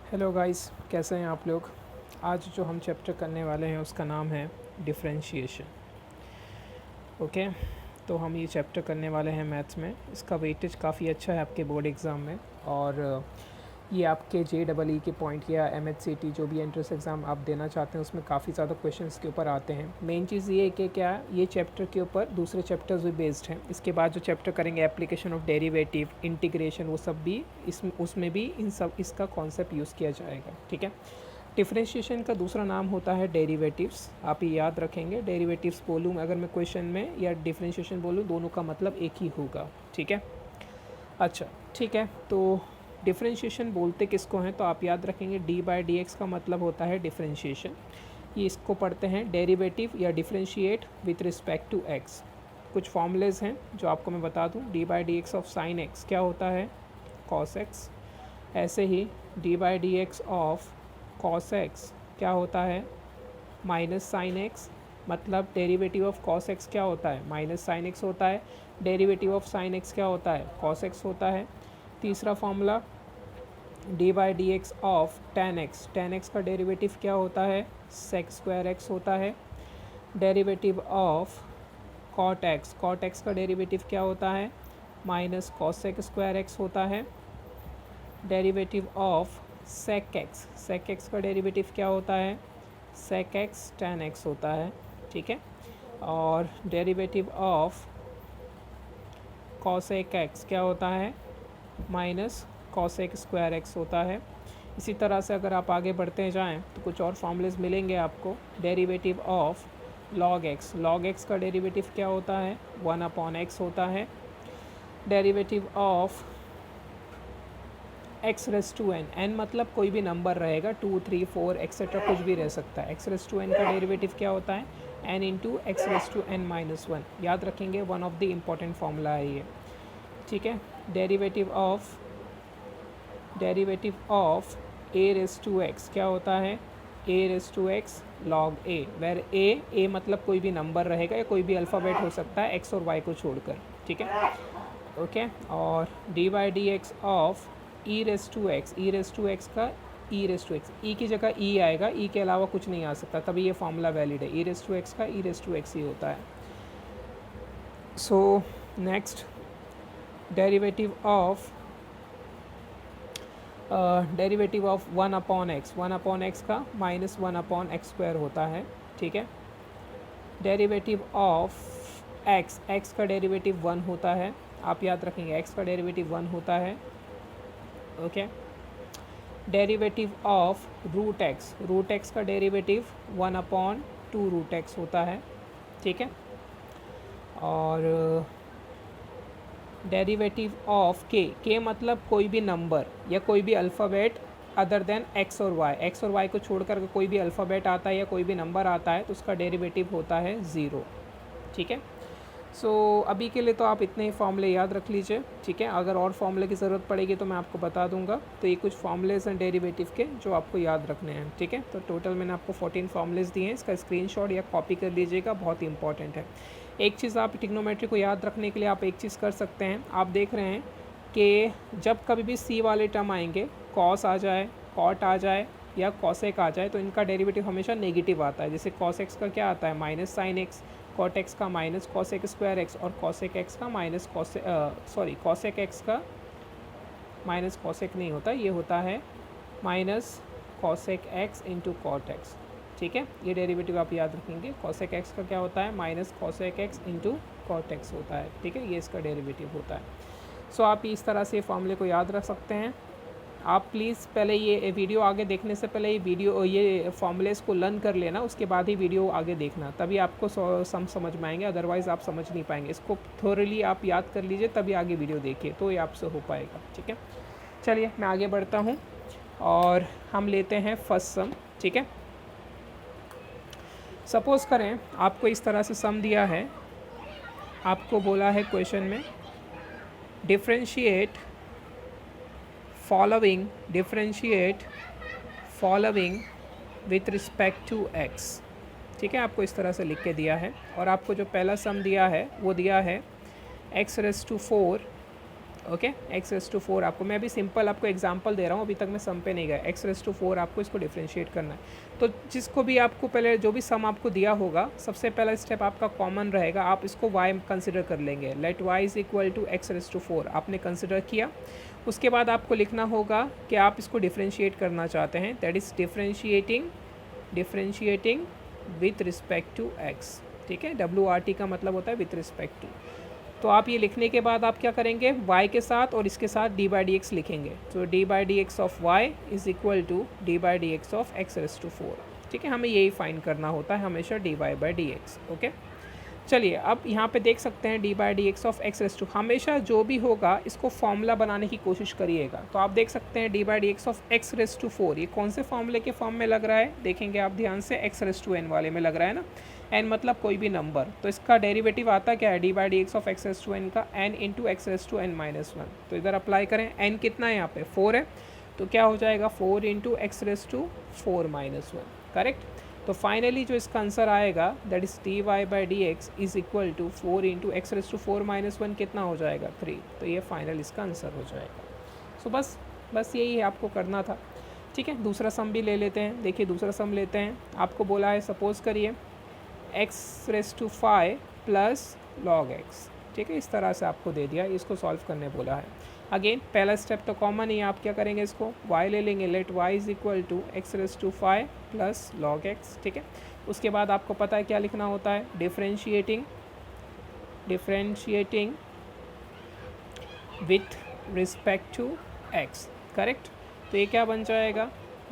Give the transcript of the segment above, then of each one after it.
Hello guys, कैसे हैं आप लोग। आज जो हम चैप्टर करने वाले हैं उसका नाम है डिफरेंशिएशन। ओके, तो हम ये चैप्टर करने वाले हैं मैथ्स में। इसका वेटेज काफ़ी अच्छा है आपके बोर्ड एग्ज़ाम में, और ये आपके JEE के पॉइंट या MHCT जो भी एंट्रेंस एग्ज़ाम आप देना चाहते हैं उसमें काफ़ी ज़्यादा क्वेश्चंस के ऊपर आते हैं। मेन चीज़ ये है कि क्या ये चैप्टर के ऊपर दूसरे चैप्टर्स भी बेस्ड हैं। इसके बाद जो चैप्टर करेंगे एप्लीकेशन ऑफ डेरिवेटिव, इंटीग्रेशन, वो सब भी उसमें भी इसका कॉन्सेप्ट यूज़ किया जाएगा। ठीक है। डिफरेंशिएशन का दूसरा नाम होता है डेरिवेटिव्स। आप ये याद रखेंगे, डेरिवेटिव्स बोलूँ अगर मैं क्वेश्चन में या डिफरेंशिएशन बोलूँ, दोनों का मतलब एक ही होगा। ठीक है। अच्छा, ठीक है। तो डिफरेंशिएशन बोलते किसको हैं, तो आप याद रखेंगे d/dx का मतलब होता है डिफरेंशिएशन। ये इसको पढ़ते हैं डेरिवेटिव या differentiate with respect to x। कुछ फॉर्मूलेज हैं जो आपको मैं बता दूं। d/dx ऑफ साइन x क्या होता है, cos x। ऐसे ही d/dx ऑफ cos x क्या होता है, माइनस साइन एक्स। मतलब डेरिवेटिव ऑफ cos x क्या होता है, माइनस साइन x होता है। डेरिवेटिव ऑफ साइन x क्या होता है, cos x होता है। तीसरा formula d/dx of tan x का डेरिवेटिव क्या होता है, sec² x होता है। डेरिवेटिव ऑफ cot x का डेरिवेटिव क्या होता है, माइनस cos² x होता है। डेरिवेटिव ऑफ sec x का डेरिवेटिव क्या होता है, sec x tan x होता है। ठीक है। और डेरिवेटिव ऑफ cosec x क्या होता है, माइनस cosec² x होता है। इसी तरह से अगर आप आगे बढ़ते जाएं तो कुछ और फॉर्मूलेज मिलेंगे आपको। डेरिवेटिव ऑफ log x का डेरिवेटिव क्या होता है, 1/x होता है। डेरिवेटिव ऑफ x⁻n मतलब कोई भी नंबर रहेगा, 2, 3, 4 एक्सेट्रा कुछ भी रह सकता है। x⁻n का डेरिवेटिव क्या होता है, n इंटू x⁻n-1। याद रखेंगे, one of the important formula है ये। ठीक है। डेरिवेटिव ऑफ a⁻x क्या होता है, a⁻x log a, where a मतलब कोई भी नंबर रहेगा या कोई भी अल्फ़ाबेट हो सकता है x और y को छोड़कर। ठीक है। ओके। और d/dx ऑफ e⁻x का e की जगह e आएगा, e के अलावा कुछ नहीं आ सकता, तभी ये फार्मूला वैलिड है। e⁻x का e⁻x ही होता है। So next, derivative of 1/x का माइनस 1/x² होता है। ठीक है। डेरिवेटिव ऑफ x का डेरिवेटिव 1 होता है। आप याद रखेंगे x का डेरिवेटिव 1 होता है। Okay. Derivative of root x का डेरिवेटिव 1/2√x होता है। ठीक है। और डेरिवेटिव ऑफ k मतलब कोई भी नंबर या कोई भी अल्फ़ाबेट अदर देन x और y को छोड़कर कोई भी अल्फ़ाबेट आता है या कोई भी नंबर आता है तो उसका डेरिवेटिव होता है 0। ठीक है। सो अभी के लिए तो आप इतने ही फॉर्मूले याद रख लीजिए। ठीक है। अगर और फॉर्मूले की ज़रूरत पड़ेगी तो मैं आपको बता दूंगा। तो ये कुछ फॉर्मूलेज हैं डेरिवेटिव के जो आपको याद रखने हैं। ठीक है। तो टोटल मैंने आपको 14 फॉर्मूलेज दिए हैं। इसका स्क्रीनशॉट या कॉपी कर लीजिएगा, बहुत ही इंपॉर्टेंट है। एक चीज़ आप ट्रिग्नोमेट्री को याद रखने के लिए आप एक चीज़ कर सकते हैं। आप देख रहे हैं कि जब कभी भी सी वाले टर्म आएंगे, कॉस आ जाए, कॉट आ जाए या कॉसेक आ जाए, तो इनका डेरिवेटिव हमेशा नेगेटिव आता है। जैसे कॉस एक्स का क्या आता है, minus sine x, cot x का माइनस cosec² x और cosec x का माइनस cosec x का माइनस cosec नहीं होता, ये होता है minus cosec x into cot x. ठीक है। ये डेरिवेटिव आप याद रखेंगे। cosec x का क्या होता है, minus cosec x into cot x होता है। ठीक है। ये इसका डेरिवेटिव होता है। सो आप इस तरह से फॉर्मूले को याद रख सकते हैं। आप प्लीज़ पहले ये वीडियो आगे देखने से पहले ये फॉर्मूलेस को लर्न कर लेना, उसके बाद ही वीडियो आगे देखना, तभी आपको समझ में आएंगे, अदरवाइज़ आप समझ नहीं पाएंगे। इसको थोरली आप याद कर लीजिए, तभी आगे वीडियो देखिए, तो ये आपसे हो पाएगा। ठीक है। चलिए मैं आगे बढ़ता हूँ और हम लेते हैं फर्स्ट सम। ठीक है। सपोज़ करें आपको इस तरह से सम दिया है, आपको बोला है क्वेश्चन में differentiate following with respect to x। ठीक है। आपको इस तरह से लिख के दिया है और आपको जो पहला सम दिया है वो दिया है x⁻⁴ okay, x raise to 4 आपको, मैं अभी सिंपल आपको एग्जांपल दे रहा हूँ, अभी तक मैं सम पे नहीं गया। एक्स रेस टू 4 आपको इसको डिफ्रेंशिएट करना है। तो जिसको भी आपको पहले जो भी सम आपको दिया होगा, सबसे पहला स्टेप आपका कॉमन रहेगा, आप इसको y कंसिडर कर लेंगे। Let y is equal to x raise to 4 आपने कंसिडर किया। उसके बाद आपको लिखना होगा कि आप इसको डिफ्रेंशिएट करना चाहते हैं, that is differentiating with respect to x। ठीक है, WRT का मतलब होता है विथ रिस्पेक्ट टू। तो आप ये लिखने के बाद आप क्या करेंगे, y के साथ और इसके साथ d/dx लिखेंगे। तो d/dx of y is equal to d/dx of x raise to 4। ठीक है, हमें यही फाइंड करना होता है हमेशा, dy/dx। ओके, चलिए अब यहाँ पे देख सकते हैं d/dx of x raise to, हमेशा जो भी होगा इसको फॉर्मूला बनाने की कोशिश करिएगा। तो आप देख सकते हैं d/dx of x raise to 4 ये कौन से फॉर्मूले के फॉर्म में लग रहा है, देखेंगे आप ध्यान से, x रेस टू n वाले में लग रहा है ना, n मतलब कोई भी नंबर। तो इसका डेरिवेटिव आता क्या है, d/dx of x raise to n का n into x raise to n minus 1। तो इधर अप्लाई करें, n कितना है यहाँ पे 4 है, तो क्या हो जाएगा 4 into x raise to 4 minus 1। Correct. तो फाइनली जो इसका आंसर आएगा that is dy/dx is equal to 4 into x raise to 4 minus 1 कितना हो जाएगा 3। तो ये फाइनल इसका आंसर हो जाएगा। सो बस यही है आपको करना था। ठीक है, दूसरा सम भी ले लेते हैं। देखिए दूसरा सम लेते हैं, आपको बोला है सपोज़ करिए x raise to 5 plus log x. ठीक है, इस तरह से आपको दे दिया, इसको सॉल्व करने बोला है। अगेन पहला स्टेप तो कॉमन ही, आप क्या करेंगे, इसको y ले लेंगे, let y is equal to x raise to 5 plus log x. ठीक है, उसके बाद आपको पता है क्या लिखना होता है, differentiating with respect to x। Correct. तो ये क्या बन जाएगा,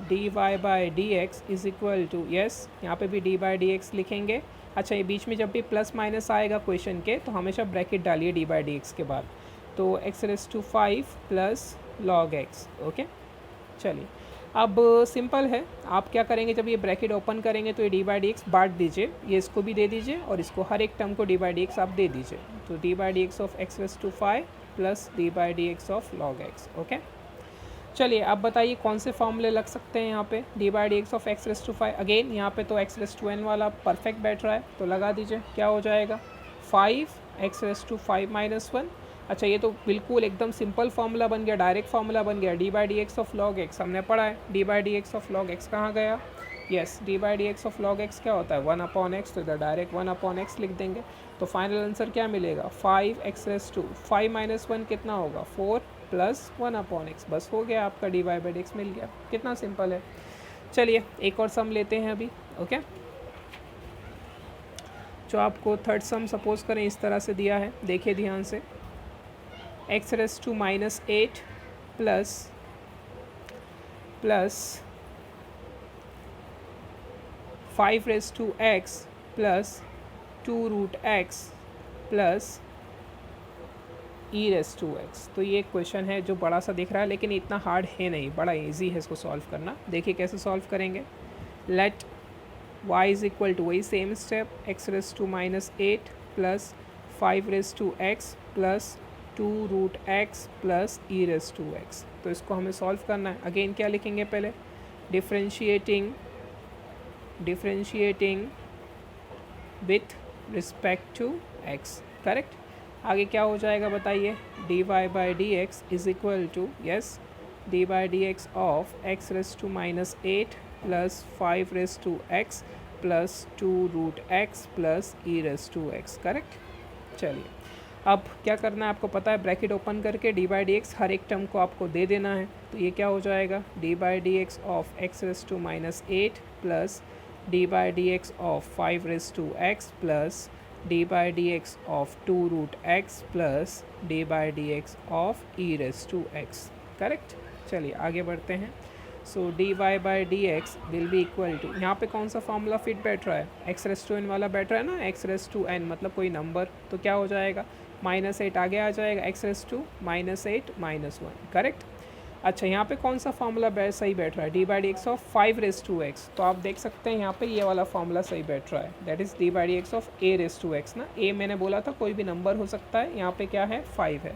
dy/dx is equal to, yes यहाँ पे भी d/dx लिखेंगे। अच्छा, ये बीच में जब भी प्लस माइनस आएगा क्वेश्चन के तो हमेशा ब्रैकेट डालिए d/dx के बाद। तो x raise to 5 plus log x. Okay, चलिए अब सिंपल है, आप क्या करेंगे, जब ये ब्रैकेट ओपन करेंगे तो ये d/dx बांट दीजिए, ये इसको भी दे दीजिए और इसको हर एक टर्म को d/dx आप दे दीजिए। तो d/dx of x raise to 5 plus d/dx of log x. Okay, चलिए अब बताइए कौन से फॉर्मूले लग सकते हैं यहाँ पे, d/dx of x raise to 5। Again यहाँ पे तो एक्स रेस टू n वाला परफेक्ट बैठ रहा है, तो लगा दीजिए, क्या हो जाएगा 5 एक्स रेस टू 5 माइनस 1। अच्छा, ये तो बिल्कुल एकदम सिंपल फार्मूला बन गया, डायरेक्ट फार्मूला बन गया, d/dx ऑफ लॉग एक्स हमने पढ़ा है। d/dx ऑफ लॉग एक्स कहाँ गया, yes d/dx of log x क्या होता है 1/x। तो इधर डायरेक्ट 1/x लिख देंगे। तो फाइनल आंसर क्या मिलेगा, 5 एक्स रेस टू 5 माइनस 1 कितना होगा 4 प्लस 1/x। बस हो गया, आपका dy/dx मिल गया। कितना सिंपल है। चलिए एक और सम लेते हैं अभी। ओके, जो आपको थर्ड सम सपोज करें इस तरह से दिया है, देखिए ध्यान से, x raise to minus 8 plus 5 raise to x plus 2 root x plus e raise to x. तो ये क्वेश्चन है जो बड़ा सा दिख रहा है, लेकिन इतना हार्ड है नहीं, बड़ा इजी है इसको सॉल्व करना। देखिए कैसे सॉल्व करेंगे, let y is equal to, वही same step, x raise to minus 8 plus 5 raise to x plus 2 root x plus e raise to x. तो इसको हमें सॉल्व करना है। अगेन क्या लिखेंगे, पहले differentiating with respect to x. Correct. आगे क्या हो जाएगा बताइए, dy/dx is equal to, yes dy/dx of x raise to minus 8 plus 5 raise to x plus 2 root x plus e raise to x. Correct. चलिए अब क्या करना है, आपको पता है, ब्रैकेट ओपन करके dy/dx हर एक टर्म को आपको दे देना है। तो ये क्या हो जाएगा, dy/dx of x raise to minus 8 plus dy/dx of 5 raise to x plus dy/dx of 2 root x plus dy/dx of e raise to x. Correct. चलिए आगे बढ़ते हैं। So dy/dx will be equal to, यहाँ पे कौन सा formula fit बैठ रहा है, एक्स रेस टू एन वाला बैठ रहा है ना, एक्स रेस टू एन मतलब कोई नंबर। तो क्या हो जाएगा, -8 आगे आ जाएगा, एक्स रेस टू -8 -1। करेक्ट। अच्छा, यहाँ पे कौन सा फार्मूला सही बैठ रहा है, dy/dx of 5 raise to x. तो आप देख सकते हैं यहाँ पे ये वाला फार्मूला सही बैठ रहा है, that is dy/dx of a raise to x ना, a मैंने बोला था कोई भी नंबर हो सकता है, यहाँ पे क्या है 5 है।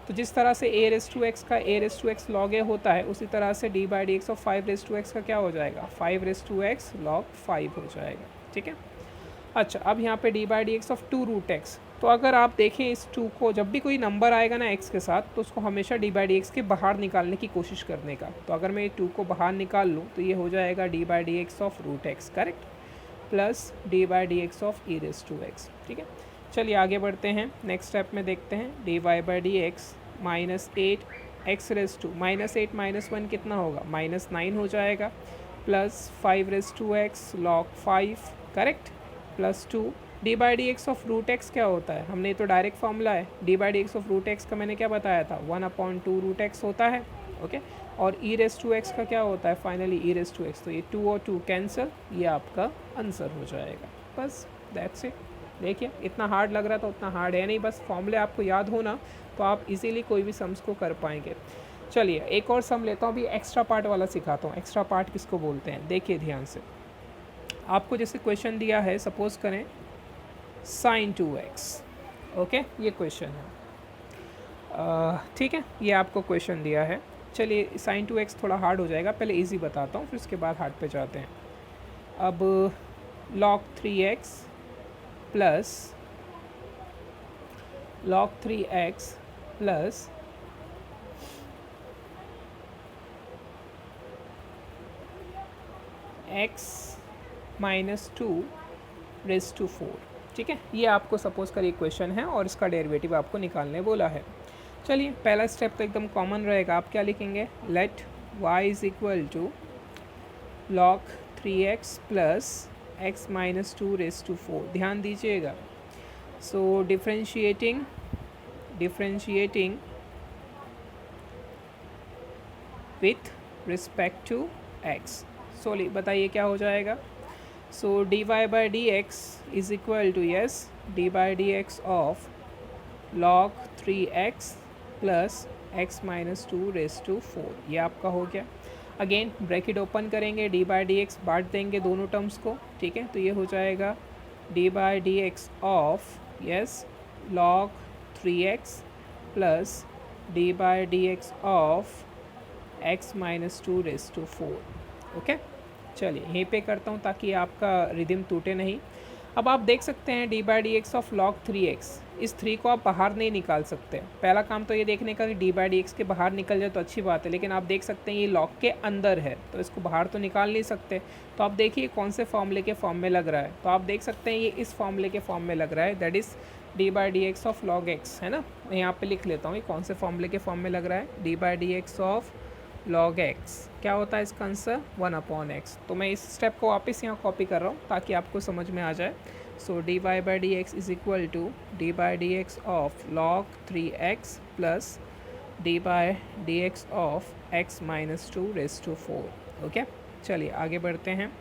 तो जिस तरह से a रेस टू एक्स का a raise to x log a होता है, उसी तरह से dy/dx of 5 raise to x का क्या हो जाएगा, 5 रेस टू एक्स लॉग 5 हो जाएगा। ठीक है। अच्छा, अब यहाँ पे dy/dx ऑफ 2 रूट एक्स, तो अगर आप देखें इस 2 को, जब भी कोई नंबर आएगा ना x के साथ, तो उसको हमेशा d/dx के बाहर निकालने की कोशिश करने का। तो अगर मैं ये 2 को बाहर निकाल लूँ तो ये हो जाएगा d/dx of √x, correct, plus d/dx of e⁻x। ठीक है, चलिए आगे बढ़ते हैं। नेक्स्ट स्टेप में देखते हैं dy/dx -8x⁻, -8 -1 कितना होगा, -9 हो जाएगा, plus 5x log 5, correct, plus 2 d/dx of √x क्या होता है, हमने तो डायरेक्ट फॉर्मूला है d/dx ऑफ √x का, मैंने क्या बताया था, 1/2 √x होता है, ओके। और e⁻x का क्या होता है, फाइनली e⁻x, तो ये 2 और 2 कैंसिल, ये आपका आंसर हो जाएगा। बस दैट्स इट। देखिए इतना हार्ड लग रहा था, उतना हार्ड है नहीं, बस फॉर्मूले आपको याद होना तो आप इजीली कोई भी सम्स को कर पाएंगे। चलिए एक और सम लेता हूँ, अभी एक्स्ट्रा पार्ट वाला सिखाता हूँ। एक्स्ट्रा पार्ट किसको बोलते हैं, देखिए ध्यान से। आपको जैसे क्वेश्चन दिया है, सपोज करें sin 2x, ओके, ये क्वेश्चन है, ठीक है, ये आपको क्वेश्चन दिया है। चलिए sin 2x थोड़ा हार्ड हो जाएगा, पहले इजी बताता हूँ, फिर उसके बाद हार्ड पे जाते हैं। अब log 3x plus log 3x plus x -2⁻⁴, ठीक है, ये आपको सपोज करिए क्वेश्चन है और इसका डेरिवेटिव आपको निकालने बोला है। चलिए पहला स्टेप तो एकदम कॉमन रहेगा, आप क्या लिखेंगे, let y = log 3x plus x -2⁴। ध्यान दीजिएगा, so differentiating with respect to x। सोली बताइए क्या हो जाएगा, so dy/dx is equal to, yes, dy/dx of log 3x plus x -2⁴, ये आपका हो गया। अगेन ब्रैकेट ओपन करेंगे, dy/dx बांट देंगे दोनों टर्म्स को, ठीक है, तो ये हो जाएगा dy/dx of, yes, log 3x plus dy/dx of x -2⁴, okay. चलिए यहीं पे करता हूँ ताकि आपका रिदम टूटे नहीं। अब आप देख सकते हैं d/dx ऑफ log 3x, इस 3 को आप बाहर नहीं निकाल सकते। पहला काम तो ये देखने का कि d/dx के बाहर निकल जाए तो अच्छी बात है, लेकिन आप देख सकते हैं ये log के अंदर है तो इसको बाहर तो निकाल नहीं सकते। तो आप देखिए कौन से फॉर्मूले के फॉर्म में लग रहा है, तो आप देख सकते हैं ये इस फॉर्मूले के फॉर्म में लग रहा है, that is d/dx of log x, है ना। मैं यहाँ पर लिख लेता हूँ ये कौन से फॉर्मूले के फॉर्म में लग रहा है, d/dx ऑफ log x क्या होता है इसका आंसर, 1/x। तो मैं इस स्टेप को वापस यहाँ कॉपी कर रहा हूँ ताकि आपको समझ में आ जाए। So dy/dx is equal to dy/dx of log 3x plus dy/dx of x -2⁴, okay. चलिए आगे बढ़ते हैं।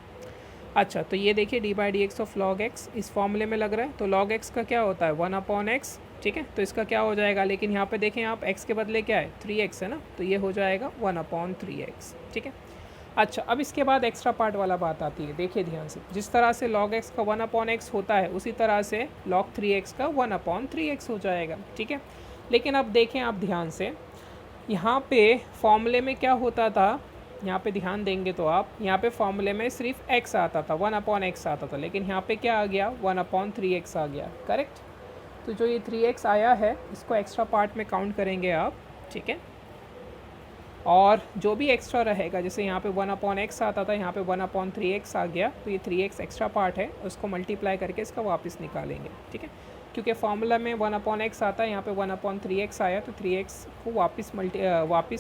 अच्छा तो ये देखिए dy/dx ऑफ log x इस फॉर्मूले में लग रहा है, तो log x का क्या होता है, 1/x, ठीक है, तो इसका क्या हो जाएगा, लेकिन यहाँ पे देखें आप x के बदले क्या है, 3x है ना, तो ये हो जाएगा 1/3x, ठीक है। अच्छा अब इसके बाद एक्स्ट्रा पार्ट वाला बात आती है, देखिए ध्यान से, जिस तरह से log x का 1/x होता है उसी तरह से log 3x का 1/3x हो जाएगा, ठीक है। लेकिन अब देखें आप ध्यान से, यहाँ पे फॉर्मूले में क्या होता था, यहाँ पे ध्यान देंगे तो आप, यहाँ पे फॉर्मूले में सिर्फ x आता था, 1/x आता था, लेकिन यहाँ पे क्या आ गया, 1/3x आ गया, करेक्ट। तो जो ये 3x आया है इसको एक्स्ट्रा पार्ट में काउंट करेंगे आप, ठीक है। और जो भी एक्स्ट्रा रहेगा, जैसे यहाँ पे 1/x आता था, यहाँ पे 1/3x आ गया, तो ये 3x एक्स्ट्रा पार्ट है, उसको मल्टीप्लाई करके इसका वापस निकालेंगे, ठीक है। क्योंकि फार्मूला में 1/x आता है, यहाँ पे 1/3x आया, तो 3x को वापस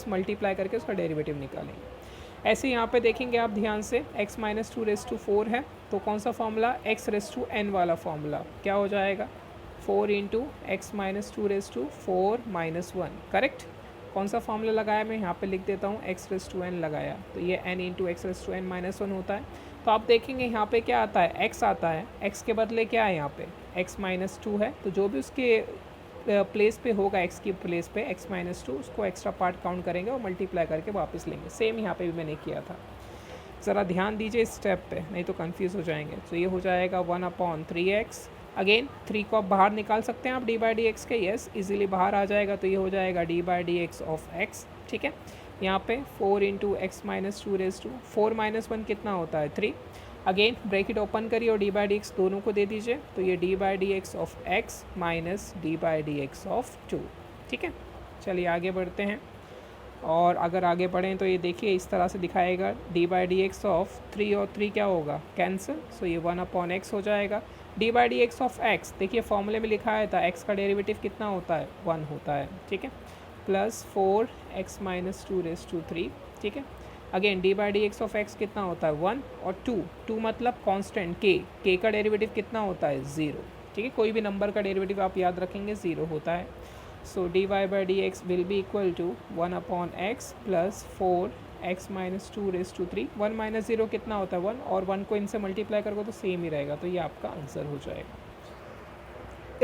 मल्टीप्लाई करके उसका डेरिवेटिव निकालेंगे। ऐसे यहाँ पे देखेंगे आप ध्यान से, x -2⁴ है, तो कौन सा फार्मूला, x⁻n वाला फार्मूला, क्या हो जाएगा, 4 × x -2⁴ -1, करेक्ट। कौन सा फार्मूला लगाया, मैं यहाँ पे लिख देता हूँ, x⁻n लगाया, तो ये n × x⁻n -1 होता है। तो आप देखेंगे यहाँ पे क्या आता है, x आता है, x के बदले क्या है यहाँ पे, x -2 है, तो जो भी उसके प्लेस पे होगा, x की प्लेस पे x -2, उसको एक्स्ट्रा पार्ट काउंट करेंगे और मल्टीप्लाई करके वापस लेंगे। सेम यहाँ पे भी मैंने किया था, ज़रा ध्यान दीजिए इस स्टेप पे, नहीं तो कंफ्यूज हो जाएंगे। तो ये हो जाएगा 1/3x, अगेन 3 को आप बाहर निकाल सकते हैं आप d/dx के, यस, इजीली बाहर आ जाएगा, तो ये हो जाएगा d/dx ऑफ x, ठीक है। यहाँ पे 4 × x -2⁴, 4 - 1 कितना होता है, 3, अगेन ब्रैकेट ओपन करिए और डी बाई डी एक्स दोनों को दे दीजिए, तो ये d by d x of x minus d by d x of 2। ठीक है, चलिए आगे बढ़ते हैं। और अगर आगे बढ़ें तो ये देखिए इस तरह से दिखाएगा, D by d x of 3 और 3 क्या होगा, कैंसिल, सो ये 1/x हो जाएगा। D by d x of x, देखिए फॉर्मूले में लिखा है था एक्स का डेरिवेटिव कितना होता है, 1 होता है। ठीक है, प्लस 4x माइनस 2^3। ठीक है, again D by d x of x कितना होता है, 1 और 2 मतलब कांस्टेंट के का डेरिवेटिव कितना होता है, 0। ठीक है, कोई भी नंबर का डेरिवेटिव आप याद रखेंगे 0 होता है। So d y by d x will be equal to 1/x plus 4x minus 2^3। 1 minus 0 कितना होता है, 1, और 1 को इनसे मल्टीप्लाई करोगे तो सेम ही रहेगा, तो ये आपका आंसर हो जाएगा।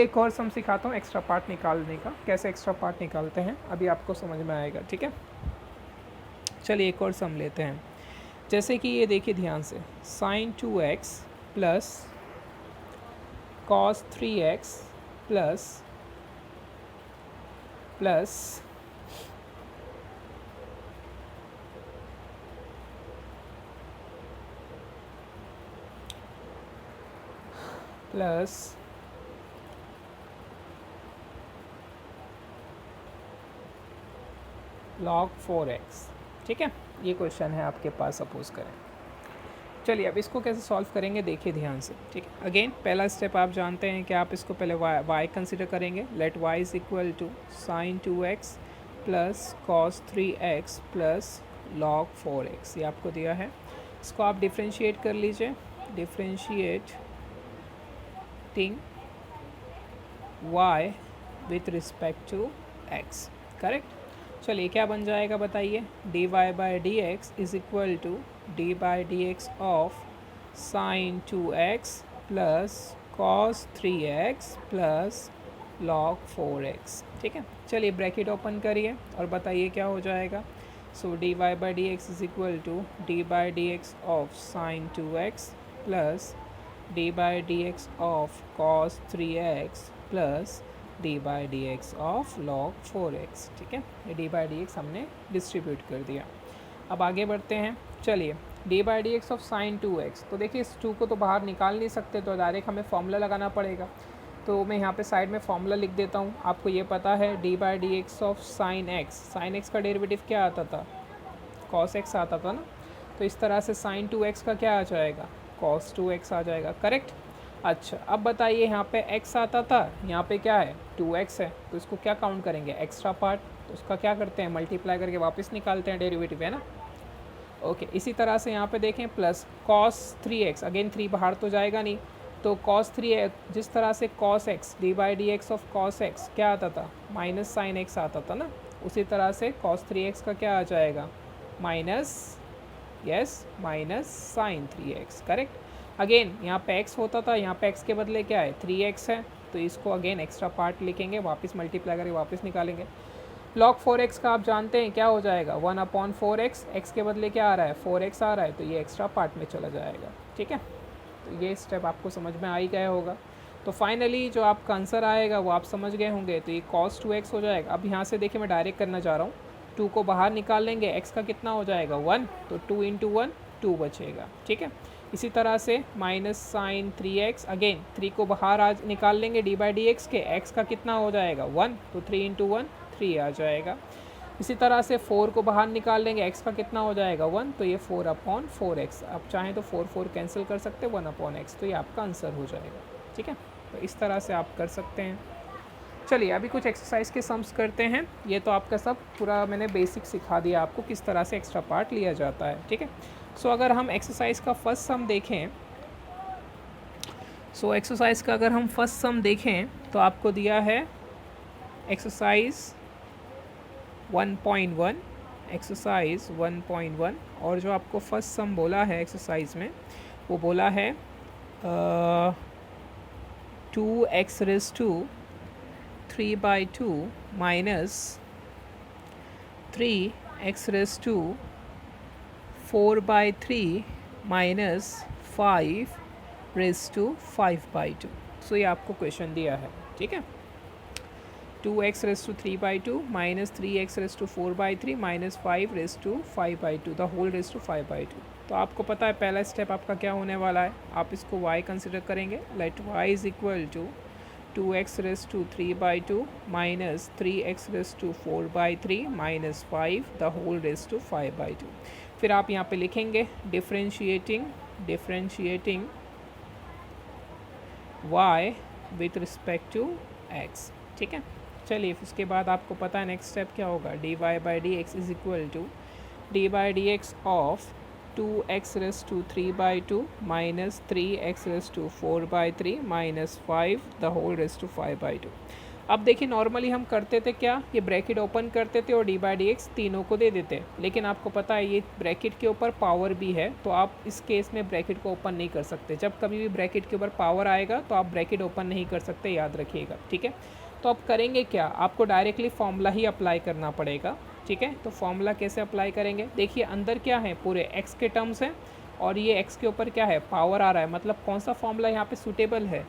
एक और सम सिखाता हूँ एक्स्ट्रा पार्ट निकालने का, कैसे एक्स्ट्रा पार्ट निकालते हैं अभी आपको समझ में आएगा। ठीक है, चलिए एक और सम लेते हैं। जैसे कि ये देखिए ध्यान से, sin 2x plus cos 3x plus log 4x। ठीक है, ये क्वेश्चन है आपके पास, सपोज करें। चलिए अब इसको कैसे सॉल्व करेंगे देखिए ध्यान से। ठीक है, अगेन पहला स्टेप आप जानते हैं कि आप इसको पहले y कंसिडर करेंगे। Let y is equal to sin 2x plus cos 3x plus log 4x, ये आपको दिया है। इसको आप डिफ्रेंशिएट कर लीजिए, differentiating y with respect to x, correct. चलिए क्या बन जाएगा बताइए, d y by d x is equal to d by d x of sine 2x plus cos 3x plus log 4x। ठीक है, चलिए ब्रैकेट ओपन करिए और बताइए क्या हो जाएगा। So d y by d x is equal to d by d x of sine 2x plus d by d x of cos 3x plus d by d x of log 4x। ठीक है, ये d by d x हमने distribute कर दिया। अब आगे बढ़ते हैं। चलिए d by d x of sine 2x, तो देखिए इस 2 को तो बाहर निकाल नहीं सकते, तो डायरेक्ट हमें फॉर्मूला लगाना पड़ेगा। तो मैं यहाँ पे साइड में फॉर्मूला लिख देता हूँ। आपको ये पता है d by d x of sign x का डेरिवेटिव क्या आता था, cos x आता था ना, तो इस तरह से साइन 2x का क्या आ जाएगा, cos 2x आ जाएगा, करेक्ट। अच्छा अब बताइए यहाँ पे x आता था, यहाँ पे क्या है 2x है, तो इसको क्या काउंट करेंगे, एक्स्ट्रा पार्ट, तो उसका क्या करते हैं, मल्टीप्लाई करके वापस निकालते हैं डेरिवेटिव, है ना। ओके, इसी तरह से यहाँ पे देखें प्लस cos 3x, अगेन 3 बाहर तो जाएगा नहीं, तो cos 3x जिस तरह से cos x D by d x of cos x क्या आता था, माइनस साइन x आता था ना, उसी तरह से cos 3x का क्या आ जाएगा, minus minus sine 3x, correct. Again यहाँ पे x होता था, यहाँ पे x के बदले क्या है 3x है, तो इसको अगेन एक्स्ट्रा पार्ट लिखेंगे, वापस मल्टीप्लाई करके वापस निकालेंगे। log 4x का आप जानते हैं क्या हो जाएगा, 1/4x, x के बदले क्या आ रहा है 4x आ रहा है, तो ये एक्स्ट्रा पार्ट में चला जाएगा। ठीक है, तो ये स्टेप आपको समझ में आ ही गया होगा। तो फाइनली जो आपका आंसर आएगा वो आप समझ गए होंगे, तो ये cos 2x हो जाएगा। अब यहाँ से देखिए मैं डायरेक्ट करना चाह रहा हूँ, 2 को बाहर निकाल लेंगे, x का कितना हो जाएगा 1, तो 2 × 1 2 बचेगा। ठीक है, इसी तरह से माइनस साइन 3x, अगेन 3 को बाहर आज निकाल लेंगे डी बाई डी एक्स के, x का कितना हो जाएगा 1, तो 3 × 1 3 आ जाएगा। इसी तरह से 4 को बाहर निकाल लेंगे, x का कितना हो जाएगा 1, तो ये 4/4x, आप चाहें तो 4 कैंसिल कर सकते हैं, 1/x, तो ये आपका आंसर हो जाएगा। ठीक है, तो इस तरह से आप कर सकते हैं। चलिए अभी कुछ एक्सरसाइज के सम्स करते हैं। ये तो आपका सब पूरा मैंने बेसिक सिखा दिया आपको किस तरह से एक्स्ट्रा पार्ट लिया जाता है। ठीक है, सो अगर हम एक्सरसाइज का फर्स्ट सम देखें, एक्सरसाइज का अगर हम फर्स्ट सम देखें तो आपको दिया है एक्सरसाइज 1.1, एक्सरसाइज 1.1, और जो आपको फर्स्ट सम बोला है एक्सरसाइज में वो बोला है 2x⁵² माइनस 3x⁴/3 माइनस 5⁵5/2। सो ये आपको क्वेश्चन दिया है। ठीक है, 2x raise to 3/2 minus 3x raise to 4/3 minus 5 raise to 5/2 the whole raise to 5/2। तो आपको पता है पहला स्टेप आपका क्या होने वाला है, आप इसको y कंसिडर करेंगे। Let y is equal to 2x raise to 3/2 minus 3x raise to 4/3 minus 5 the whole raise to 5/2। फिर आप यहाँ पे लिखेंगे differentiating y with respect to x। ठीक है, चलिए उसके बाद आपको पता है नेक्स्ट स्टेप क्या होगा, dy by d x is equal to d by d x of 2x raise to 3/2 minus 3x raise to 4/3 minus 5 the whole raise to 5/2। अब देखिए नॉर्मली हम करते थे क्या, ये ब्रैकेट ओपन करते थे और डी बाई डी एक्स तीनों को दे देते, लेकिन आपको पता है ये ब्रैकेट के ऊपर पावर भी है, तो आप इस केस में ब्रैकेट को ओपन नहीं कर सकते। जब कभी भी ब्रैकेट के ऊपर पावर आएगा तो आप ब्रैकेट ओपन नहीं कर सकते, याद रखिएगा। ठीक है, तो आप करेंगे क्या, आपको डायरेक्टली फॉर्मूला ही अप्लाई करना पड़ेगा। ठीक है, तो फॉर्मूला कैसे अप्लाई करेंगे, देखिए अंदर क्या है, पूरे x के टर्म्स हैं और ये x के ऊपर क्या है, पावर आ रहा है, मतलब कौन सा फॉर्मूला यहाँ पे सूटेबल है,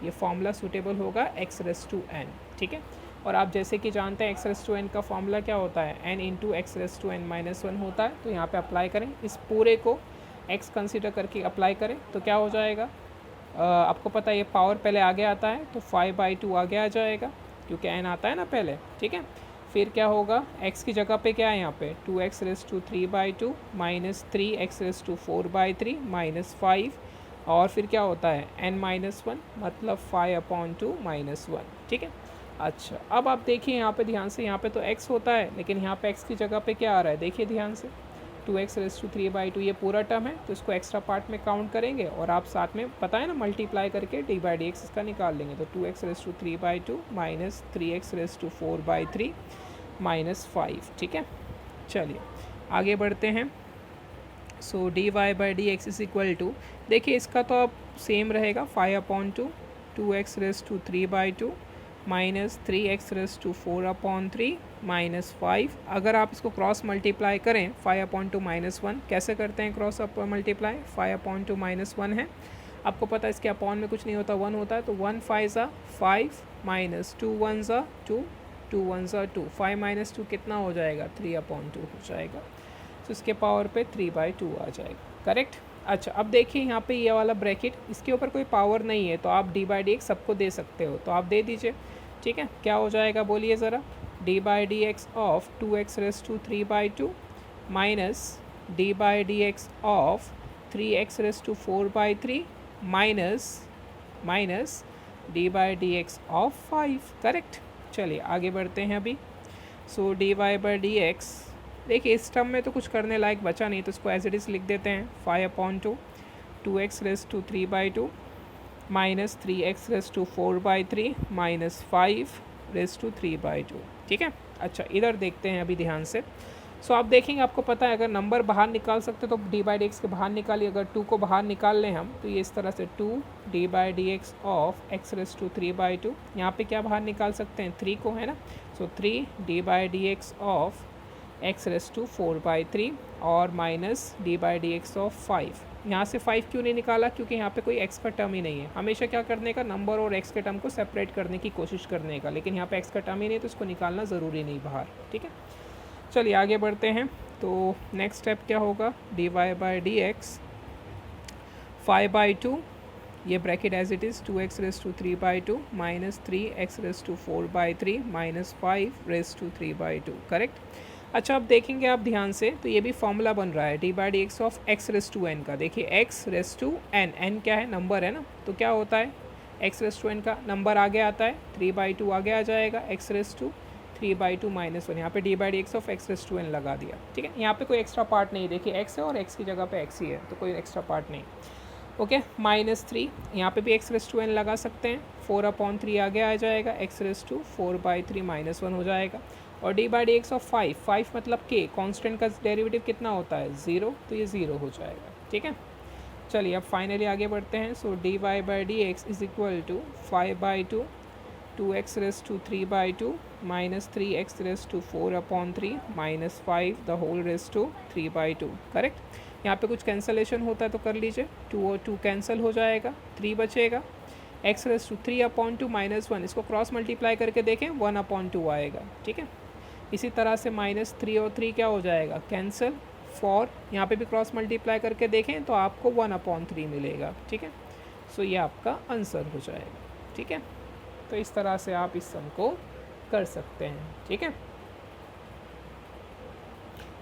ये फॉर्मूला सूटेबल होगा x रेस टू n। ठीक है, और आप जैसे कि जानते हैं x रेस टू n का फॉर्मूला क्या होता है, n into x raise to n minus 1 होता है। तो यहाँ पे अप्लाई करें, इस पूरे को x कंसिडर करके अप्लाई करें तो क्या हो जाएगा, आपको पता है ये पावर पहले आगे आता है तो 5/2 आगे आ जाएगा क्योंकि n आता है ना पहले। ठीक है, फिर क्या होगा, x की जगह पे क्या है यहाँ पे 2x raise to 3/2 minus 3x raise to 4/3 minus 5, और फिर क्या होता है n-1 मतलब 5/2 माइनस 1। ठीक है, अच्छा अब आप देखिए यहाँ पे ध्यान से, यहाँ पे तो x होता है लेकिन यहाँ पे x की जगह पे क्या आ रहा है, देखिए ध्यान से 2x रेस टू 3/2 ये पूरा टर्म है, तो इसको एक्स्ट्रा पार्ट में काउंट करेंगे और आप साथ में पता है ना मल्टीप्लाई करके डी बाई डी एक्स इसका निकाल लेंगे। तो 2x raise to 3/2 minus 3x raise to 4/3 minus 5। ठीक है, चलिए आगे बढ़ते हैं। So d y by d x is equal to, देखिए इसका तो अब सेम रहेगा 5/2 2x raise to 3/2 minus 3x raise to 4/3 minus 5। अगर आप इसको क्रॉस मल्टीप्लाई करें 5/2 माइनस 1, कैसे करते हैं क्रॉस अप मल्टीप्लाई, 5/2 माइनस 1 है, आपको पता है इसके अपॉन में कुछ नहीं होता, 1 होता है, तो 1 5 5 माइनस 2 1 2 2 1 2, 5 माइनस 2 कितना हो जाएगा, 3/2 हो जाएगा, तो इसके पावर पे 3/2 आ जाएगा। करेक्ट, अच्छा अब देखिए यहाँ पे ये वाला ब्रैकेट, इसके ऊपर कोई पावर नहीं है तो आप डी बाई डी एक्स सबको दे सकते हो, तो आप दे दीजिए। ठीक है, क्या हो जाएगा बोलिए ज़रा, d by d x of 2x raise to 3/2 minus d by d x of 3x raise to 4/3 minus d by d x of 5। Correct, चलिए आगे बढ़ते हैं अभी। So d y by d x, देखिए इस टर्म में तो कुछ करने लायक बचा नहीं, तो इसको एज इट इज़ लिख देते हैं 5/2 2x raise to 3/2 minus 3x raise to 4/3 minus 5 raise to 3/2। ठीक है, अच्छा इधर देखते हैं अभी ध्यान से। सो आप देखेंगे, आपको पता है अगर नंबर बाहर निकाल सकते तो डी बाई डी एक्स के बाहर निकालिए, अगर 2 को बाहर निकाल लें हम तो ये इस तरह से 2 d by d x of x raise to 3/2, यहाँ पे क्या बाहर निकाल सकते हैं 3 को, है ना, so 3 d by d x of x raise to 4/3 और minus d by d x of 5। यहाँ से 5 क्यों नहीं निकाला, क्योंकि यहाँ पे कोई एक्स का टर्म ही नहीं है। हमेशा क्या करने का, नंबर और एक्स के टर्म को सेपरेट करने की कोशिश करने का, लेकिन यहाँ पे एक्स का टर्म ही नहीं है तो इसको निकालना ज़रूरी नहीं बाहर। ठीक है, चलिए आगे बढ़ते हैं। तो नेक्स्ट स्टेप क्या होगा, d y by d x 5/2, ये bracket as it is 2x raise to 3/2 minus 3x raise to 4/3 minus 5 raise to 3/2। Correct, अच्छा अब देखेंगे आप ध्यान से, तो ये भी फॉर्मूला बन रहा है d by d x of x raise to n का। देखिए x raise to n, n क्या है, नंबर है ना, तो क्या होता है एक्स रेस टू एन का नंबर आगे आता है 3/2 आगे आ जाएगा, एक्स रेस टू 3/2 माइनस 1, यहाँ पे d by d x of x raise to n लगा दिया। ठीक है, यहाँ पे कोई एक्स्ट्रा पार्ट नहीं, देखिए एक्स है और एक्स की जगह पे एक्स ही है, तो कोई एक्स्ट्रा पार्ट नहीं। ओके, माइनस 3, यहाँ पे भी एक्स रेस टू एन लगा सकते हैं, 4/3 आगे आ जाएगा, एक्स रेस टू 4/3 माइनस 1 हो जाएगा, और D by d x of 5 मतलब के कांस्टेंट का डेरिवेटिव कितना होता है 0, तो ये 0 हो जाएगा। ठीक है, चलिए अब फाइनली आगे बढ़ते हैं। So d y by d x is equal to 5/2 2x raise to 3/2 minus 3x raise to 4/3 minus 5 the whole raise to 3/2। Correct, यहाँ पे कुछ कैंसलेशन होता है तो कर लीजिए, 2 और 2 कैंसिल हो जाएगा, 3 बचेगा, एक्स रेस टू 3/2 -1, इसको क्रॉस मल्टीप्लाई करके देखें 1/2 आएगा, ठीक है। इसी तरह से -3 और 3 क्या हो जाएगा, कैंसिल। 4 यहाँ पे भी क्रॉस मल्टीप्लाई करके देखें तो आपको 1/3 मिलेगा, ठीक है। सो ये आपका आंसर हो जाएगा, ठीक है। तो इस तरह से आप इस सम को कर सकते हैं, ठीक है।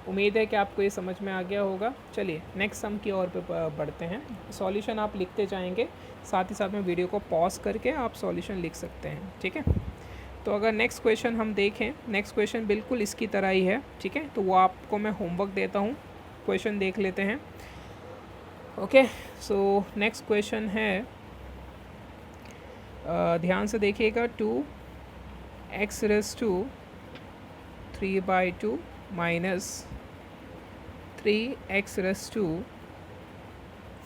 उम्मीद है कि आपको ये समझ में आ गया होगा। चलिए नेक्स्ट सम की ओर पे बढ़ते हैं। सॉल्यूशन आप लिखते जाएंगे, साथ ही साथ में वीडियो को पॉज करके आप सॉल्यूशन लिख सकते हैं, ठीक है। तो अगर नेक्स्ट क्वेश्चन हम देखें, नेक्स्ट क्वेश्चन बिल्कुल इसकी तरह ही है, ठीक है। तो वो आपको मैं होमवर्क देता हूँ, क्वेश्चन देख लेते हैं। ओके, सो नेक्स्ट क्वेश्चन है, ध्यान से देखिएगा। 2x⁻³ 3/2 -3x⁻³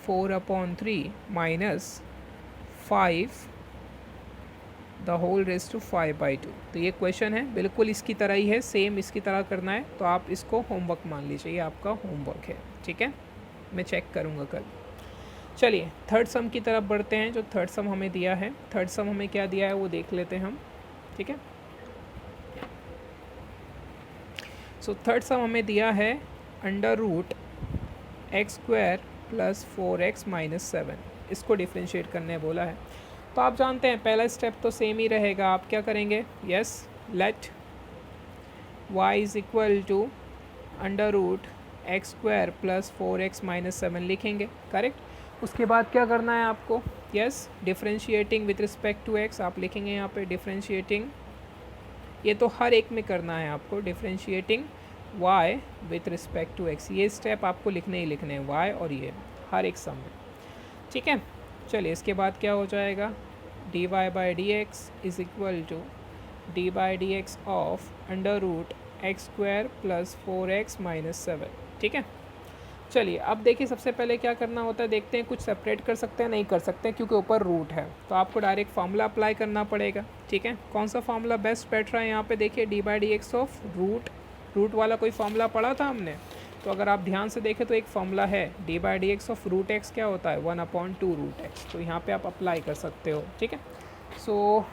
4/3 -5 5/2। तो ये क्वेश्चन है, बिल्कुल इसकी तरह ही है, सेम इसकी तरह करना है। तो आप इसको होमवर्क मान लीजिए, ये आपका होमवर्क है, ठीक है। मैं चेक करूँगा कल। चलिए थर्ड सम की तरफ बढ़ते हैं। जो थर्ड सम हमें दिया है, थर्ड सम हमें क्या दिया है वो देख लेते हैं हम, ठीक है। सो थर्ड सम हमें दिया है √x² + 4x - 7। इसको डिफ्रेंशिएट करने बोला है। तो आप जानते हैं पहला स्टेप तो सेम ही रहेगा। आप क्या करेंगे, yes, late y = √x² + 4x - 7 लिखेंगे, करेक्ट। उसके बाद क्या करना है आपको, yes, differentiating with respect to x आप लिखेंगे यहाँ पे डिफ्रेंशिएटिंग। ये तो हर एक में करना है आपको, differentiating y with respect to x। ये स्टेप आपको लिखने ही लिखने हैं, y और ये हर एक सम में, ठीक है। चलिए इसके बाद क्या हो जाएगा, dy/dx = d/dx of √x² + 4x - 7, ठीक है। चलिए अब देखिए, सबसे पहले क्या करना होता है देखते हैं। कुछ सेपरेट कर सकते हैं, नहीं कर सकते हैं क्योंकि ऊपर रूट है, तो आपको डायरेक्ट फार्मूला अप्लाई करना पड़ेगा, ठीक है। कौन सा फार्मूला बेस्ट बैठ रहा है यहाँ पे, देखिए d/dx ऑफ रूट वाला कोई फार्मूला पढ़ा था हमने। तो अगर आप ध्यान से देखें तो एक फार्मूला है d/dx ऑफ √x क्या होता है, 1/2 √x। तो यहाँ पे आप अप्लाई कर सकते हो, ठीक है। सो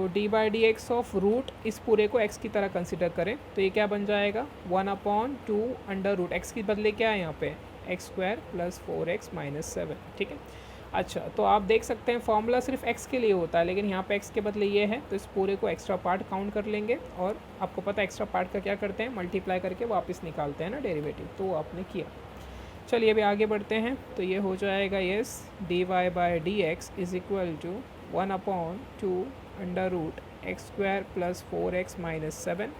d/dx ऑफ रूट, इस पूरे को x की तरह कंसिडर करें तो ये क्या बन जाएगा, 1/2 x के बदले क्या है यहाँ पे, x² + 4x - 7, ठीक है। अच्छा, तो आप देख सकते हैं फॉर्मूला सिर्फ x के लिए होता है, लेकिन यहाँ पे x के बदले ये है, तो इस पूरे को एक्स्ट्रा पार्ट काउंट कर लेंगे। और आपको पता है एक्स्ट्रा पार्ट का क्या करते हैं, मल्टीप्लाई करके वापस निकालते हैं ना डेरिवेटिव, तो वो आपने किया। चलिए अभी आगे बढ़ते हैं। तो ये हो जाएगा, yes, dy/dx = 1/2 √x² + 4x - 7।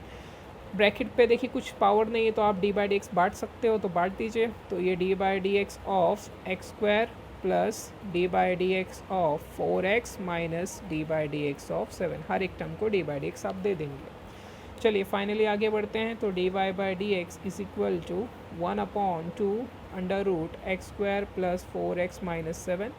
Bracket पे देखिए कुछ पावर नहीं है तो आप d/dx बांट सकते हो, तो बांट दीजिए। तो ये d/dx of x² + d/dx of 4x - d/dx of 7, हर एक टर्म को d/dx आप दे देंगे। चलिए फाइनली आगे बढ़ते हैं। तो dy/dx = 1/2 √x² + 4x - 7।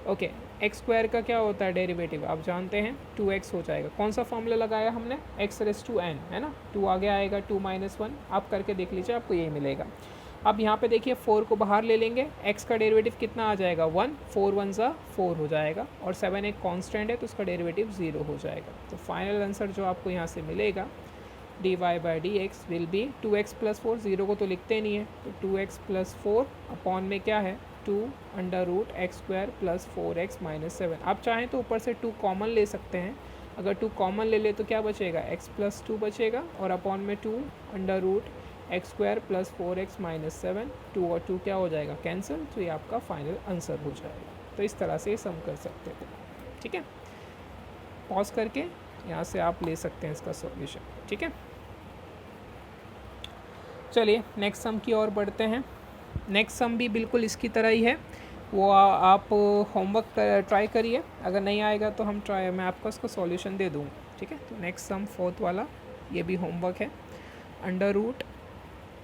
Okay, x² का क्या होता है डेरिवेटिव, आप जानते हैं 2x हो जाएगा। कौन सा फॉर्मूला लगाया हमने, x⁻n, है ना। 2 आगे आएगा, 2 - 1, आप करके देख लीजिए, आपको यही मिलेगा। अब यहाँ पे देखिए 4 को बाहर ले लेंगे, x का डेरिवेटिव कितना आ जाएगा, 1, 4 1 = 4 हो जाएगा, और 7 एक कांस्टेंट है तो उसका डेरिवेटिव 0 हो जाएगा। तो फाइनल आंसर जो आपको यहाँ से मिलेगा, dy/dx will be 2x + 4, 0 को तो लिखते नहीं है, तो 2x + 4 अपॉन में क्या है, 2 √x² + 4x - 7। आप चाहें तो ऊपर से 2 कॉमन ले सकते हैं। अगर 2 कॉमन ले ले तो क्या बचेगा, x + 2 बचेगा, और अपॉन में 2 √x² + 4x - 7। 2 और 2 क्या हो जाएगा, कैंसिल। तो ये आपका फाइनल आंसर हो जाएगा। तो इस तरह से सम कर सकते हैं, ठीक है। पॉज करके यहाँ से आप ले सकते हैं इसका सॉल्यूशन, ठीक है। चलिए नेक्स्ट सम की ओर बढ़ते हैं। नेक्स्ट सम भी बिल्कुल इसकी तरह ही है, वो आप होमवर्क ट्राई करिए। अगर नहीं आएगा तो मैं आपको उसका सॉल्यूशन दे दूँगा, ठीक है। तो नेक्स्ट सम फोर्थ वाला, ये भी होमवर्क है।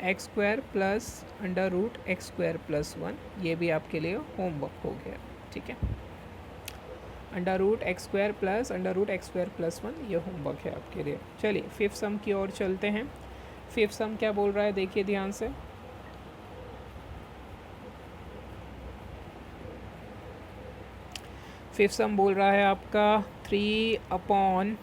√x² + √x² + 1, ये भी आपके लिए होमवर्क हो गया, ठीक है। √x² + √x² + 1, ये होमवर्क है आपके लिए। चलिए फिफ्थ सम की ओर चलते हैं। फिफ्थ सम क्या बोल रहा है, देखिए ध्यान से। फिफ्थ सम बोल रहा है आपका 3/5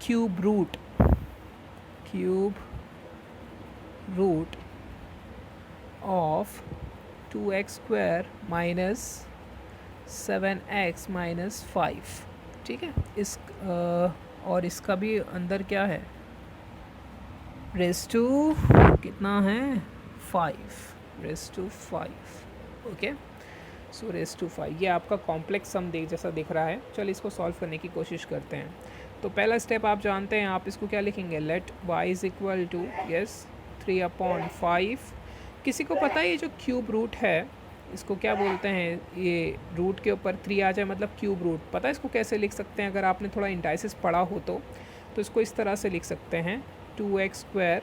cube root of 2x² minus 7x minus 5। ठीक है, और इसका भी अंदर क्या है, रेस टू कितना है 5 ओके। सो रेस टू 5 ये आपका कॉम्प्लेक्स सम जैसा दिख रहा है। चलिए इसको सॉल्व करने की कोशिश करते हैं। तो पहला स्टेप आप जानते हैं, आप इसको क्या लिखेंगे, let y is equal to 3/5। किसी को पता है ये जो क्यूब रूट है इसको क्या बोलते हैं, ये रूट के ऊपर 3 आ जाए मतलब क्यूब रूट, पता है इसको कैसे लिख सकते हैं? अगर आपने थोड़ा इंडाइसिस पढ़ा हो तो इसको इस तरह से लिख सकते हैं 2x²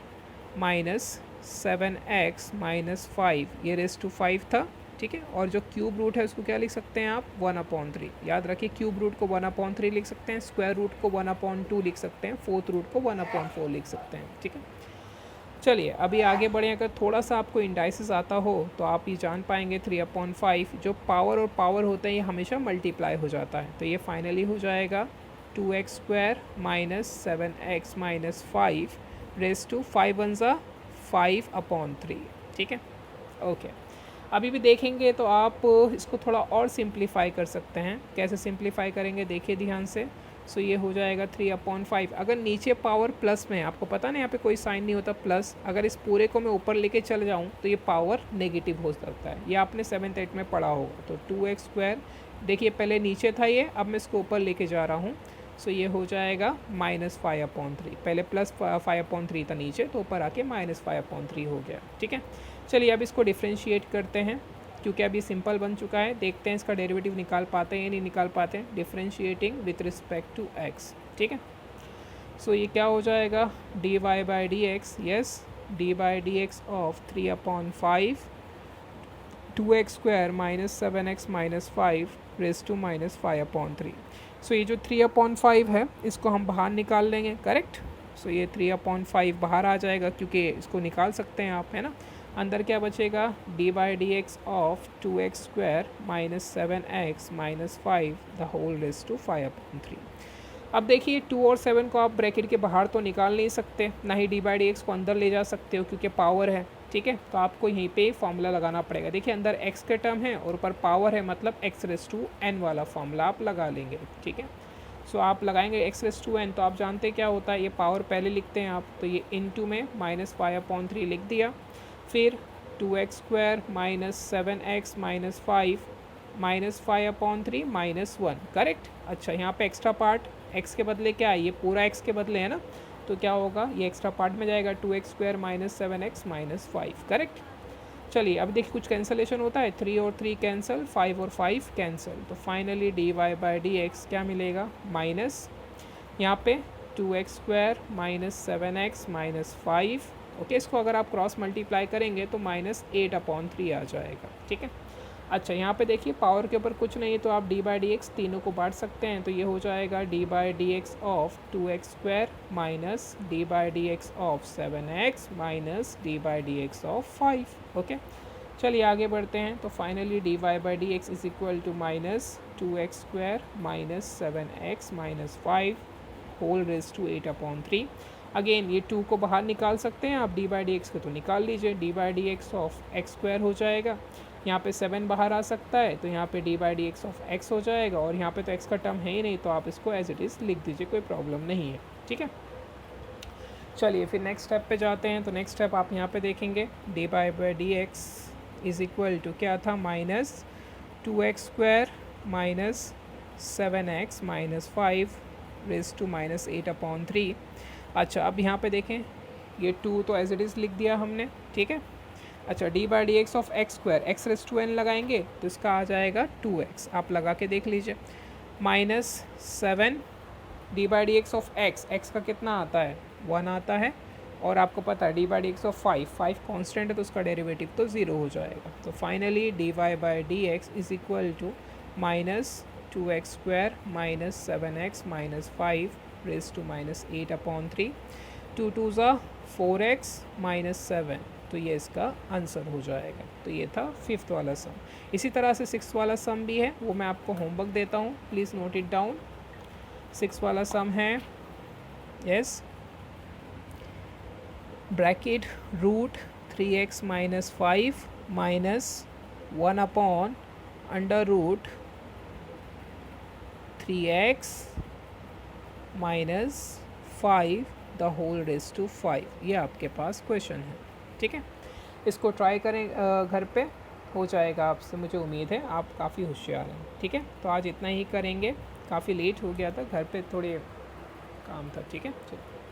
माइनस 7x माइनस 5, ये रेस टू 5 था। ठीक है, और जो क्यूब रूट है उसको क्या लिख सकते हैं आप, 1/3। याद रखिए क्यूब रूट को 1/3 लिख सकते हैं, स्क्वायर रूट को 1/2 लिख सकते हैं, फोर्थ रूट को 1/4 लिख सकते हैं। ठीक है, चलिए अभी आगे बढ़े। अगर थोड़ा सा आपको इंडाइसिस आता हो तो आप ये जान पाएंगे 3/5 जो पावर और पावर होता है ये हमेशा मल्टीप्लाई हो जाता है, तो ये फाइनली हो जाएगा 2x² minus 7x minus 5 raise to 5 × 5/3। ठीक है, ओके। अभी भी देखेंगे तो आप इसको थोड़ा और सिंप्लीफाई कर सकते हैं। कैसे सिंप्लीफाई करेंगे देखिए ध्यान से। सो ये हो जाएगा 3/5। अगर नीचे पावर प्लस में, आपको पता ना यहाँ पे कोई साइन नहीं होता प्लस, अगर इस पूरे को मैं ऊपर लेके चल जाऊँ तो ये पावर नेगेटिव हो सकता है। ये आपने 7th 8th में पढ़ा होगा। तो 2x² देखिए पहले नीचे था ये, अब मैं इसको ऊपर लेके जा रहा हूँ। सो ये हो जाएगा -5/3। पहले +5/3 था नीचे, तो ऊपर आके -5/3 हो गया। ठीक है, चलिए अब इसको डिफ्रेंशिएट करते हैं क्योंकि अभी सिंपल बन चुका है। देखते हैं इसका डेरिवेटिव निकाल पाते हैं या नहीं निकाल पाते हैं। Differentiating with respect to x। ठीक है, सो ये क्या हो जाएगा, dy/dx, yes dy/dx of 3/5 2x² minus 7x minus 5 raise to -5/3। So ये जो 3/5 है इसको हम बाहर निकाल लेंगे, करेक्ट। सो ये 3/5 बाहर आ जाएगा क्योंकि इसको निकाल सकते हैं आप, है ना। अंदर क्या बचेगा, dy/dx of 2x² minus 7x minus 5 the whole raise to 5/3। अब देखिए 2 और 7 को आप ब्रैकेट के बाहर तो निकाल नहीं सकते, ना ही dy/dx को अंदर ले जा सकते हो क्योंकि पावर है। ठीक है, तो आपको यहीं पे फॉर्मूला लगाना पड़ेगा। देखिए अंदर x के टर्म है और ऊपर पावर है, मतलब x⁻n वाला फॉर्मूला आप लगा लेंगे। ठीक है, सो आप लगाएंगे x⁻n, तो आप जानते हैं क्या होता है, ये पावर पहले लिखते हैं आप, तो ये इनटू में -5/3 लिख दिया, फिर 2x² minus 7x minus 5 -5/3 -1, correct. अच्छा यहाँ पे एक्स्ट्रा पार्ट x के बदले क्या है, ये पूरा x के बदले है ना, तो क्या होगा, ये एक्स्ट्रा पार्ट में जाएगा 2x² minus 7x minus 5, correct. चलिए अब देखिए कुछ कैंसलेशन होता है, 3 और 3 कैंसिल, 5 और 5 कैंसिल, तो फाइनली dy/dx क्या मिलेगा, माइनस यहाँ पे 2x² minus 7x minus 5। Okay, इसको अगर आप क्रॉस मल्टीप्लाई करेंगे तो -8/3 आ जाएगा। ठीक है, अच्छा यहाँ पे देखिए पावर के ऊपर कुछ नहीं है तो आप dy/dx तीनों को बांट सकते हैं, तो ये हो जाएगा dy/dx of 2x² minus dy/dx of 7x minus dy/dx of 5। Okay, चलिए आगे बढ़ते हैं। तो finally dy/dx is equal to -2x² minus 7x minus 5 whole raise to 8/3। Again ये 2 को बाहर निकाल सकते हैं आप, dy/dx को तो निकाल लीजिए, dy/dx ऑफ x² हो जाएगा, यहाँ पे 7 बाहर आ सकता है तो यहाँ पे dy/dx ऑफ x हो जाएगा, और यहाँ पे तो x का टर्म है ही नहीं तो आप इसको एज इट इज़ लिख दीजिए, कोई प्रॉब्लम नहीं है। ठीक है, चलिए फिर नेक्स्ट स्टेप पे जाते हैं। तो नेक्स्ट स्टेप आप यहाँ पे देखेंगे dy/dx इज इक्वल टू क्या था, -2x² minus 7x minus 5 raise to -8/3। अच्छा अब यहाँ पे देखें ये 2 तो एज इट इज़ लिख दिया हमने। ठीक है, अच्छा dy/dx ऑफ x² x⁻n लगाएंगे तो इसका आ जाएगा 2x, आप लगा के देख लीजिए, -7 dy/dx ऑफ x का कितना आता है, 1 आता है, और आपको पता है dy/dx ऑफ 5 कॉन्स्टेंट है तो उसका डेरिवेटिव तो 0 हो जाएगा। तो finally dy/dx is equal to -2x² minus 7x minus 5 raise to -8/3, 2 2 ज़ा 4x माइनस 7 तो ये इसका आंसर हो जाएगा। तो ये था 5th वाला सम। इसी तरह से 6th वाला सम भी है, वो मैं आपको होमवर्क देता हूँ, please note it down. 6th वाला सम है, yes, bracket root 3x minus 5 minus 1 upon under root 3x minus 5 the whole raise to 5। ये आपके पास क्वेश्चन है, ठीक है। इसको ट्राई करें घर पे, हो जाएगा आपसे, मुझे उम्मीद है। आप काफ़ी होशियार हैं, ठीक है। तो आज इतना ही करेंगे, काफ़ी लेट हो गया था, घर पे थोड़े काम था, ठीक है। चलिए।